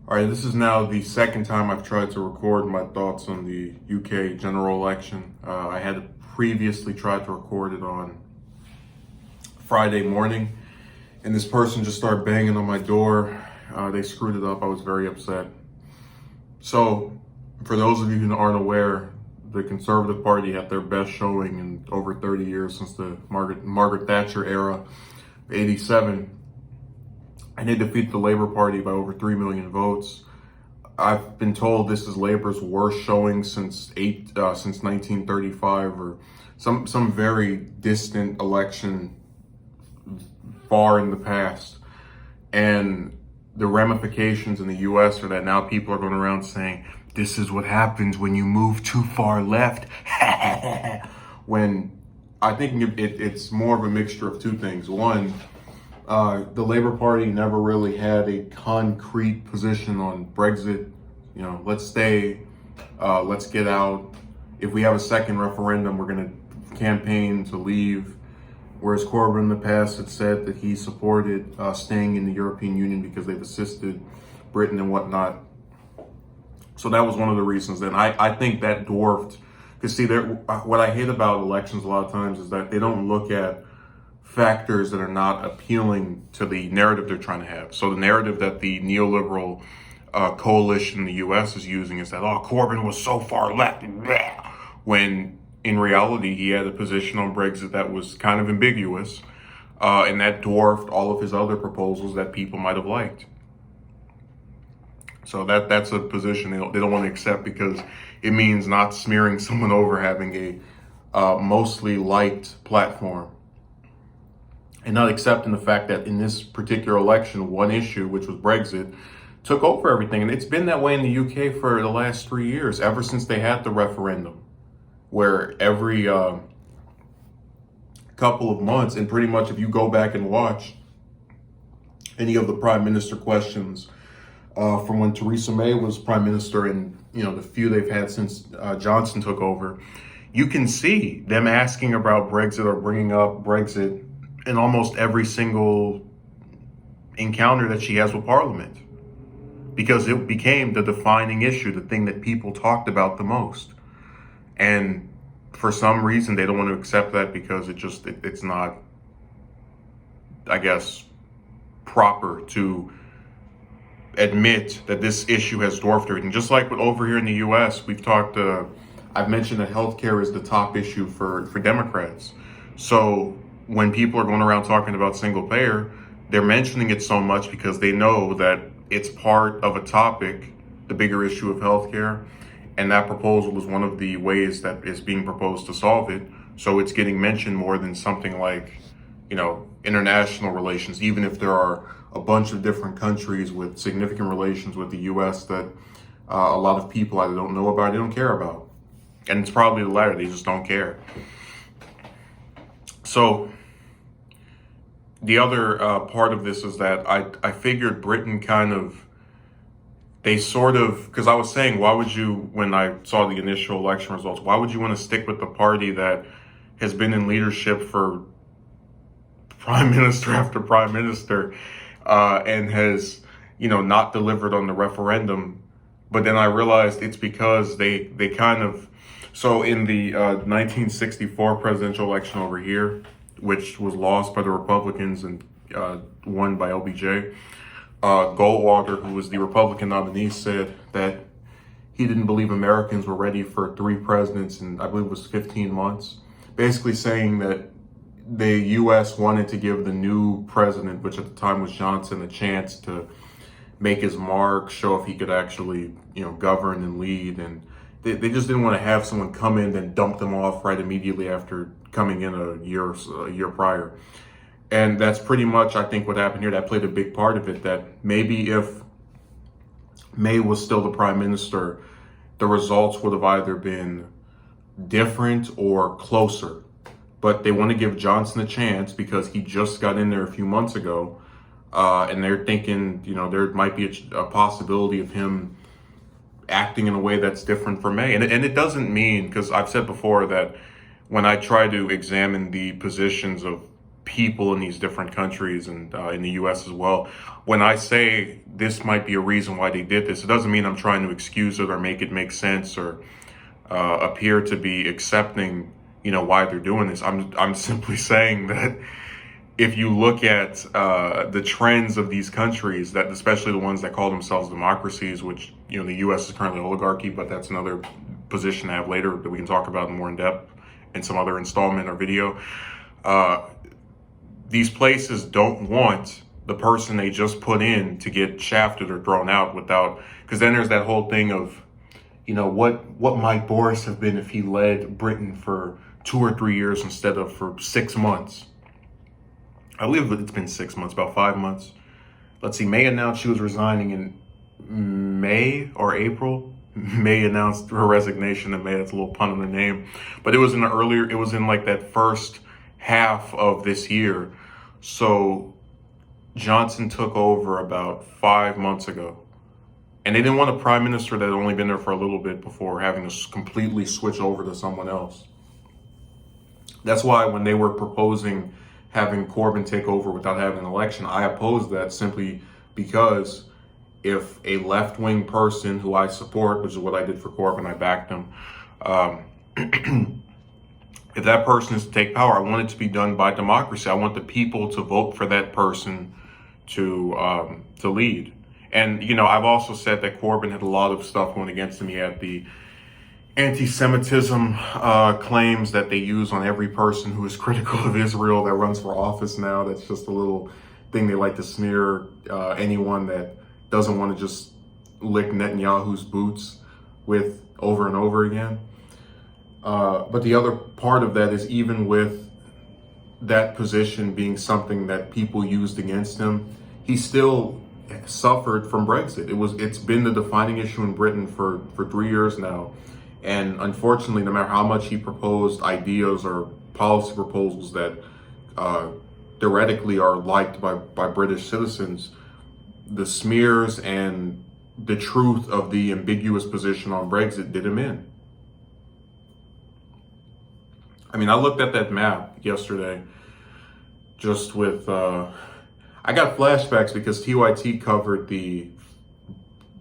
All right, this is now the second time I've tried to record my thoughts on the UK general election. I had previously tried to record it on Friday morning, and this person just started banging on my door. They screwed it up. I was very upset. So, for those of you who aren't aware, the Conservative Party had their best showing in over 30 years since the Margaret Thatcher era, '87. And they defeated the Labour Party by over 3 million votes. I've been told this is Labour's worst showing since 1935, or some very distant election far in the past. And the ramifications in the US are that now people are going around saying, this is what happens when you move too far left. When I think it's more of a mixture of two things. One, the Labour Party never really had a concrete position on Brexit. You know, let's stay, let's get out. If we have a second referendum, we're going to campaign to leave. Whereas Corbyn in the past had said that he supported staying in the European Union because they've assisted Britain and whatnot. So that was one of the reasons. And I think that dwarfed, because see, what I hate about elections a lot of times is that they don't look at factors that are not appealing to the narrative they're trying to have. So the narrative that the neoliberal coalition in the U.S. is using is that, oh, Corbyn was so far left, when in reality he had a position on Brexit that was kind of ambiguous, and that dwarfed all of his other proposals that people might have liked. So that's a position they don't want to accept, because it means not smearing someone over having a mostly liked platform, and not accepting the fact that in this particular election, one issue, which was Brexit, took over everything. And it's been that way in the UK for the last 3 years, ever since they had the referendum, where every couple of months, and pretty much if you go back and watch any of the prime minister questions from when Theresa May was prime minister, and the few they've had since Johnson took over, you can see them asking about Brexit or bringing up Brexit in almost every single encounter that she has with Parliament, because it became the defining issue, the thing that people talked about the most. And for some reason, they don't want to accept that, because it's not, I guess, proper to admit that this issue has dwarfed everything. Just like over here in the U.S., we've talked, I've mentioned that healthcare is the top issue for Democrats. So when people are going around talking about single payer, they're mentioning it so much because they know that it's part of a topic, the bigger issue of healthcare, and that proposal is one of the ways that is being proposed to solve it. So it's getting mentioned more than something like, international relations, even if there are a bunch of different countries with significant relations with the U.S. that a lot of people either don't know about or they don't care about. And it's probably the latter, they just don't care. So the other part of this is that I figured Britain because I was saying, why would you, when I saw the initial election results, why would you want to stick with the party that has been in leadership for prime minister after prime minister, and has, not delivered on the referendum? But then I realized it's because they so in the 1964 presidential election over here, which was lost by the Republicans and won by LBJ, Goldwater, who was the Republican nominee, said that he didn't believe Americans were ready for 3 presidents in, I believe it was 15 months. Basically saying that the U.S. wanted to give the new president, which at the time was Johnson, a chance to make his mark, show if he could actually, govern and lead. And they just didn't want to have someone come in and dump them off right immediately after coming in a year prior. And that's pretty much, I think, what happened here. That played a big part of it, that maybe if May was still the prime minister, the results would have either been different or closer. But they want to give Johnson a chance because he just got in there a few months ago. And they're thinking, there might be a possibility of him acting in a way that's different from May. And it doesn't mean, because I've said before that when I try to examine the positions of people in these different countries and in the US as well. When I say this might be a reason why they did this, it doesn't mean I'm trying to excuse it or make it make sense or appear to be accepting, why they're doing this. I'm simply saying that if you look at the trends of these countries, that especially the ones that call themselves democracies, which the U.S. is currently oligarchy, but that's another position I have later that we can talk about more in depth in some other installment or video. These places don't want the person they just put in to get shafted or thrown out without, because then there's that whole thing of, what might Boris have been if he led Britain for 2 or 3 years instead of for 6 months. I believe it's been 6 months, about 5 months. Let's see, May announced she was resigning in May or April. May announced her resignation in May. That's a little pun on the name. But it was in like that first half of this year. So Johnson took over about 5 months ago. And they didn't want a prime minister that had only been there for a little bit before having to completely switch over to someone else. That's why when they were proposing having Corbyn take over without having an election, I opposed that simply because if a left-wing person who I support, which is what I did for Corbyn, I backed him, if that person is to take power, I want it to be done by democracy. I want the people to vote for that person to lead. And, I've also said that Corbyn had a lot of stuff going against him. He had the anti-Semitism claims that they use on every person who is critical of Israel that runs for office now. That's just a little thing they like to smear anyone that doesn't want to just lick Netanyahu's boots with over and over again. But the other part of that is, even with that position being something that people used against him, he still suffered from Brexit. It's been the defining issue in Britain for 3 years now. And unfortunately, no matter how much he proposed ideas or policy proposals that theoretically are liked by British citizens, the smears and the truth of the ambiguous position on Brexit did him in. I mean, I looked at that map yesterday just with, I got flashbacks because TYT covered the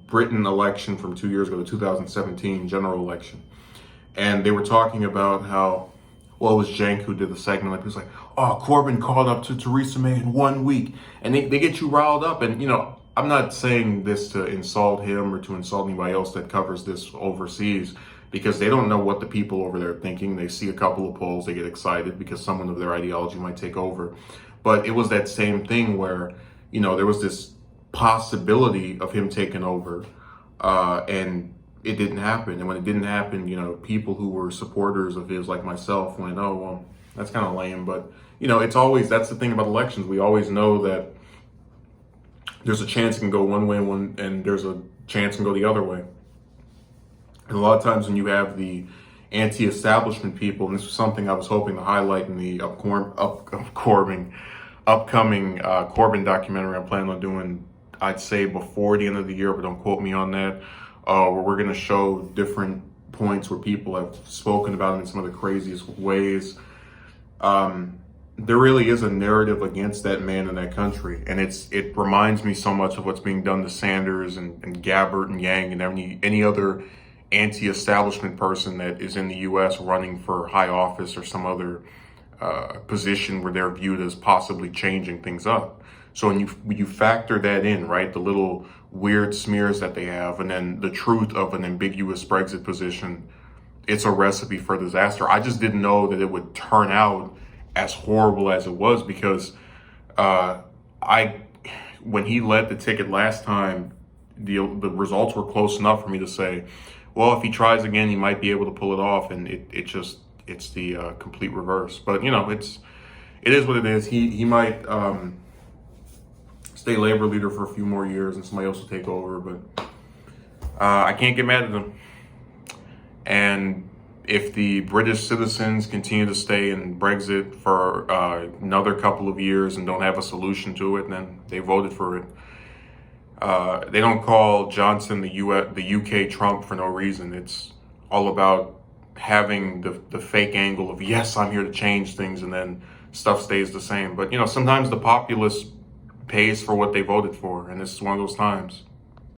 Britain election from 2 years ago, the 2017 general election. And they were talking about how, well, it was Cenk who did the segment, like, he was like, oh, Corbyn caught up to Theresa May in 1 week. And they get you riled up. And, I'm not saying this to insult him or to insult anybody else that covers this overseas, because they don't know what the people over there are thinking. They see a couple of polls, they get excited because someone of their ideology might take over. But it was that same thing where, there was this possibility of him taking over, and it didn't happen. And when it didn't happen, people who were supporters of his, like myself, went, oh, well, that's kind of lame. But, that's the thing about elections. We always know that there's a chance it can go one way and there's a chance it can go the other way. And a lot of times when you have the anti-establishment people, and this was something I was hoping to highlight in the upcoming Corbyn documentary I'm planning on doing, I'd say before the end of the year, but don't quote me on that, where we're going to show different points where people have spoken about him in some of the craziest ways. There really is a narrative against that man in that country. And it reminds me so much of what's being done to Sanders and Gabbard and Yang and any other anti-establishment person that is in the U.S. running for high office or some other position where they're viewed as possibly changing things up. So when you factor that in, right, the little weird smears that they have, and then the truth of an ambiguous Brexit position, it's a recipe for disaster. I just didn't know that it would turn out as horrible as it was, because when he led the ticket last time, the results were close enough for me to say, well, if he tries again, he might be able to pull it off. And it's the complete reverse. But it is what it is. He might stay Labour leader for a few more years, and somebody else will take over. But I can't get mad at him. And if the British citizens continue to stay in Brexit for another couple of years and don't have a solution to it, then they voted for it. They don't call Johnson the UK Trump for no reason. It's all about having the fake angle of, yes, I'm here to change things, and then stuff stays the same. But, sometimes the populace pays for what they voted for, and this is one of those times.